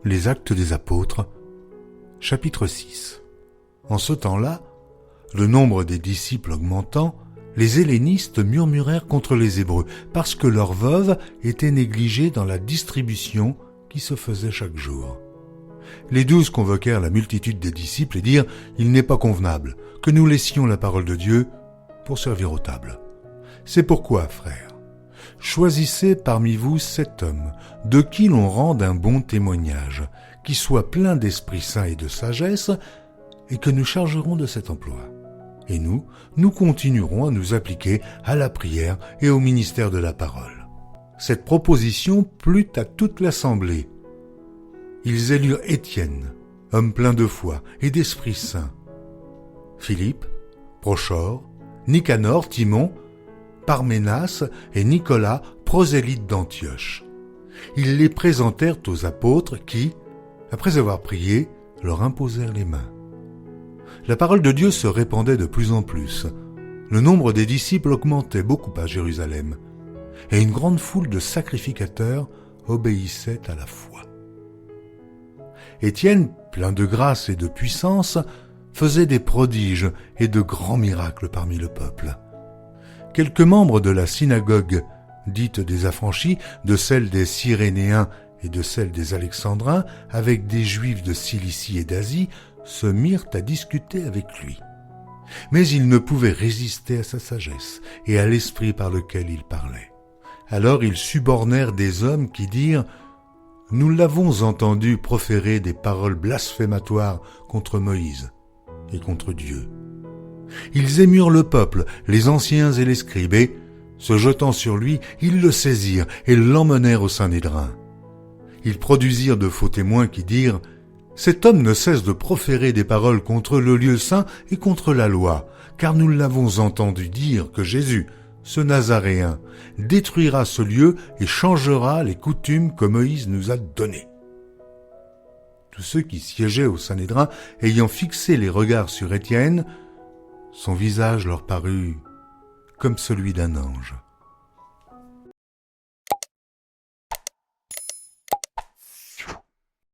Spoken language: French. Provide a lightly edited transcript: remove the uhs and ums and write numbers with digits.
Les Actes des Apôtres, chapitre 6. En ce temps-là, le nombre des disciples augmentant, les hellénistes murmurèrent contre les Hébreux, parce que leurs veuves étaient négligées dans la distribution qui se faisait chaque jour. Les 12 convoquèrent la multitude des disciples et dirent « Il n'est pas convenable que nous laissions la parole de Dieu pour servir aux tables. C'est pourquoi, frères, choisissez parmi vous 7 hommes, de qui l'on rende un bon témoignage, qui soit plein d'Esprit Saint et de sagesse, et que nous chargerons de cet emploi. Et nous continuerons à nous appliquer à la prière et au ministère de la parole. » Cette proposition plut à toute l'assemblée. Ils élurent Étienne, homme plein de foi et d'Esprit Saint, Philippe, Prochore, Nicanor, Timon, Parménas et Nicolas, prosélytes d'Antioche. Ils les présentèrent aux apôtres qui, après avoir prié, leur imposèrent les mains. La parole de Dieu se répandait de plus en plus. Le nombre des disciples augmentait beaucoup à Jérusalem, et une grande foule de sacrificateurs obéissait à la foi. Étienne, plein de grâce et de puissance, faisait des prodiges et de grands miracles parmi le peuple. Quelques membres de la synagogue, dite des affranchis, de celle des Cyrénéens et de celle des Alexandrins, avec des Juifs de Cilicie et d'Asie, se mirent à discuter avec lui. Mais ils ne pouvaient résister à sa sagesse et à l'esprit par lequel il parlait. Alors ils subornèrent des hommes qui dirent « Nous l'avons entendu proférer des paroles blasphématoires contre Moïse et contre Dieu. » Ils émurent le peuple, les anciens et les scribes, et, se jetant sur lui, ils le saisirent et l'emmenèrent au Sanhédrin. Ils produisirent de faux témoins qui dirent « Cet homme ne cesse de proférer des paroles contre le lieu saint et contre la loi, car nous l'avons entendu dire que Jésus, ce Nazaréen, détruira ce lieu et changera les coutumes que Moïse nous a données. » Tous ceux qui siégeaient au Sanhédrin, ayant fixé les regards sur Étienne, son visage leur parut comme celui d'un ange.